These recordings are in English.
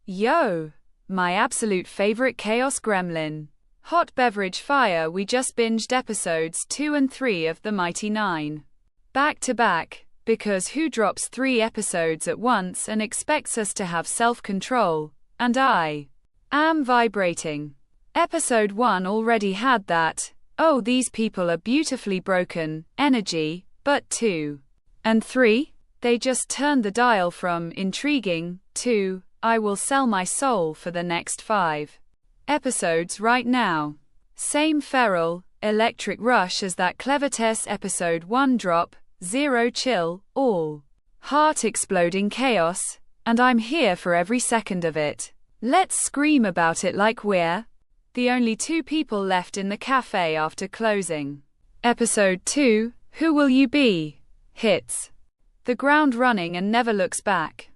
Yo! My absolute favorite chaos gremlin. Hot beverage fire. We just binged episodes 2 and 3 of the Mighty Nine. Back to back, because who drops 3 episodes at once and expects us to have self-control? And I am vibrating. Episode 1 already had that, oh these people are beautifully broken, energy, but 2 and 3? They just turned the dial from intriguing to I will sell my soul for the next 5 episodes right now. Same feral, electric rush as that Clevertess episode 1 drop, zero chill, all heart-exploding chaos, and I'm here for every second of it. Let's scream about it like we're the only 2 people left in the cafe after closing. Episode 2, Who Will You Be? Hits the ground running and never looks back.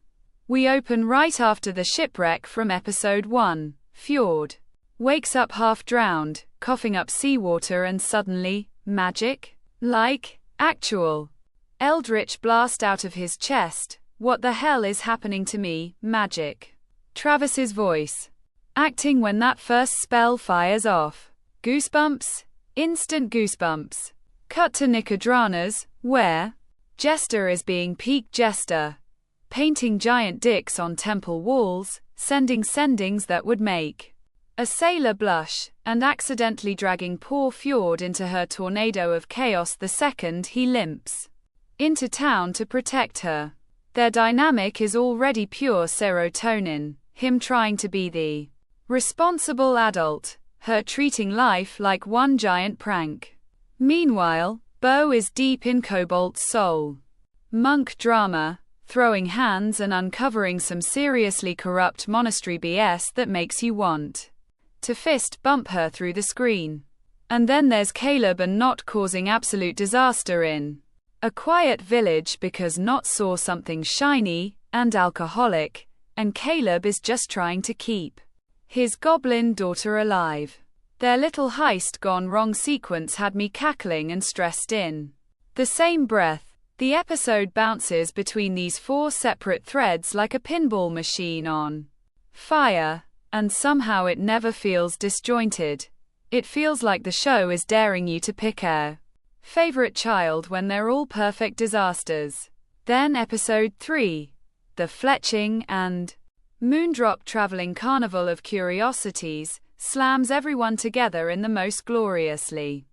We open right after the shipwreck from episode 1. Fjord wakes up half drowned, coughing up seawater, and suddenly, magic? Like, actual eldritch blast out of his chest. What the hell is happening to me? Magic. Travis's voice acting when that first spell fires off. Goosebumps? Instant goosebumps. Cut to Nicodranas, where Jester is being peak Jester, painting giant dicks on temple walls, sending sendings that would make a sailor blush, and accidentally dragging poor Fjord into her tornado of chaos the second he limps into town to protect her. Their dynamic is already pure serotonin, him trying to be the responsible adult, her treating life like one giant prank. Meanwhile, Beau is deep in Cobalt's soul monk drama, throwing hands and uncovering some seriously corrupt monastery BS that makes you want to fist bump her through the screen. And then there's Caleb and Nott causing absolute disaster in a quiet village because Nott saw something shiny and alcoholic, and Caleb is just trying to keep his goblin daughter alive. Their little heist gone wrong sequence had me cackling and stressed in the same breath. The episode bounces between these 4 separate threads like a pinball machine on fire, and somehow it never feels disjointed. It feels like the show is daring you to pick a favorite child when they're all perfect disasters. Then episode 3, the fletching and moondrop traveling carnival of curiosities, slams everyone together in the most gloriously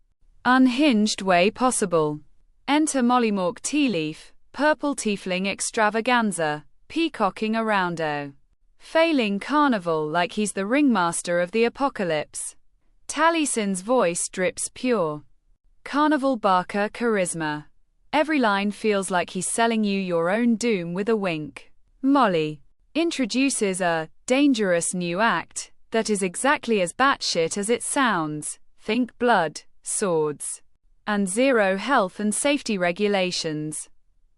unhinged way possible. Enter MOLLYMAUK TEALEAF, purple tiefling extravaganza, peacocking around a failing carnival like he's the ringmaster of the apocalypse. Taliesin's voice drips pure carnival barker charisma. Every line feels like he's selling you your own doom with a wink. Molly introduces a dangerous new act that is exactly as batshit as it sounds. Think blood, swords, and zero health and safety regulations.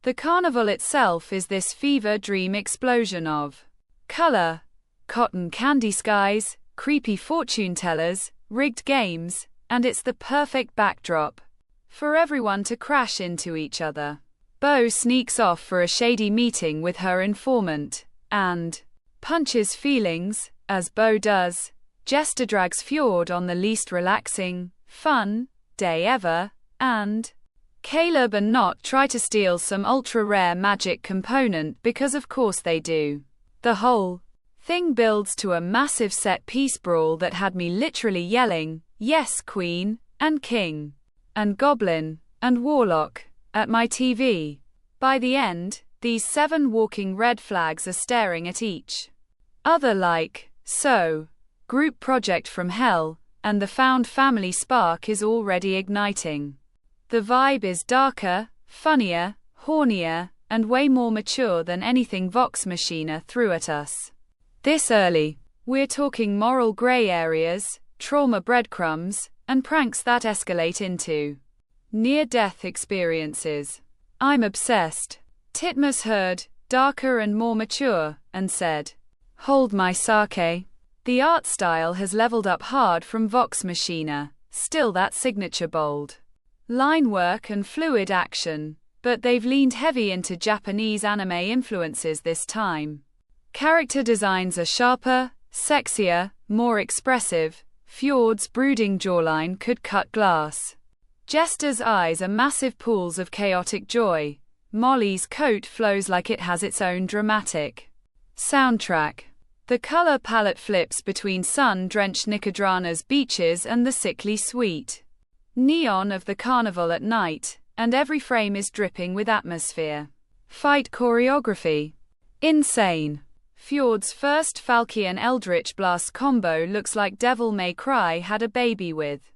The carnival itself is this fever dream explosion of color, cotton candy skies, creepy fortune tellers, rigged games, and it's the perfect backdrop for everyone to crash into each other. Beau sneaks off for a shady meeting with her informant, and punches feelings, as Beau does. Jester drags Fjord on the least relaxing, fun day ever, and Caleb and Nott try to steal some ultra-rare magic component because of course they do. The whole thing builds to a massive set-piece brawl that had me literally yelling, "Yes, Queen, and King, and Goblin, and Warlock," at my TV. By the end, these 7 walking red flags are staring at each other like, so, group project from hell, and the found family spark is already igniting. The vibe is darker, funnier, hornier, and way more mature than anything Vox Machina threw at us this early. We're talking moral gray areas, trauma breadcrumbs, and pranks that escalate into near-death experiences. I'm obsessed. Titmouse heard, darker and more mature, and said, "Hold my sake." The art style has leveled up hard from Vox Machina, still that signature bold line work and fluid action, but they've leaned heavy into Japanese anime influences this time. Character designs are sharper, sexier, more expressive. Fjord's brooding jawline could cut glass. Jester's eyes are massive pools of chaotic joy. Molly's coat flows like it has its own dramatic soundtrack. The color palette flips between sun-drenched Nicodranas beaches and the sickly sweet neon of the Carnival at night, and every frame is dripping with atmosphere. Fight choreography. Insane. Fjord's first Falchion Eldritch Blast combo looks like Devil May Cry had a baby with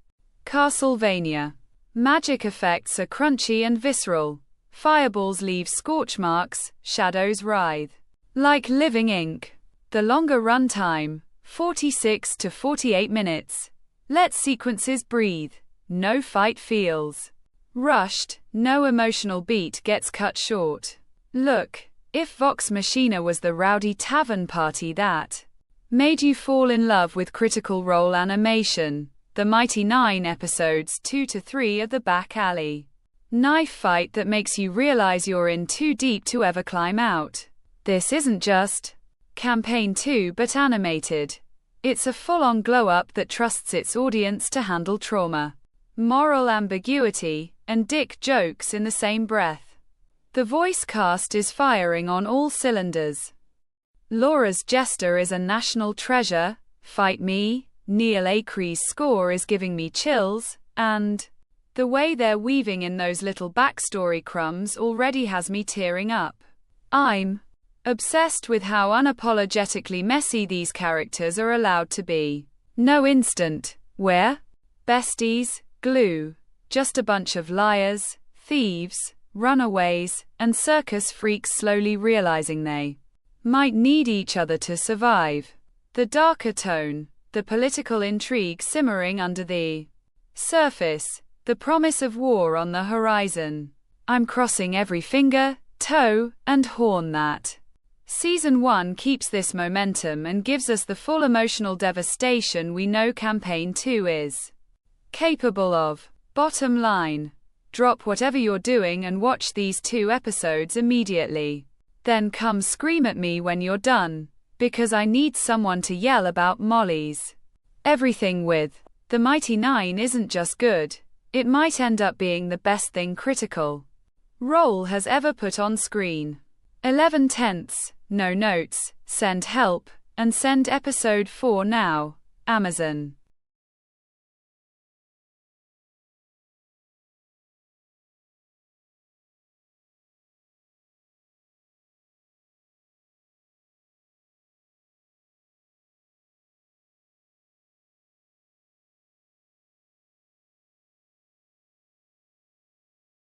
Castlevania. Magic effects are crunchy and visceral. Fireballs leave scorch marks, shadows writhe like living ink. The longer runtime, 46 to 48 minutes, lets sequences breathe. No fight feels rushed, no emotional beat gets cut short. Look, if Vox Machina was the rowdy tavern party that made you fall in love with Critical Role animation, the Mighty Nine episodes 2 to 3 are the back alley knife fight that makes you realize you're in too deep to ever climb out. This isn't just Campaign 2 but animated. It's a full-on glow-up that trusts its audience to handle trauma, moral ambiguity, and dick jokes in the same breath. The voice cast is firing on all cylinders. Laura's Jester is a national treasure. Fight Me. Neil Acree's score is giving me chills, and the way they're weaving in those little backstory crumbs already has me tearing up. I'm obsessed with how unapologetically messy these characters are allowed to be. No instant, we're besties, glue. Just a bunch of liars, thieves, runaways, and circus freaks slowly realizing they might need each other to survive. The darker tone, the political intrigue simmering under the surface, the promise of war on the horizon. I'm crossing every finger, toe, and horn that Season 1 keeps this momentum and gives us the full emotional devastation we know Campaign 2 is capable of. Bottom line. Drop whatever you're doing and watch these 2 episodes immediately. Then come scream at me when you're done, because I need someone to yell about Molly's everything with. The Mighty Nine isn't just good, it might end up being the best thing Critical Role has ever put on screen. 11 tenths, no notes, send help, and send episode 4 now. Amazon.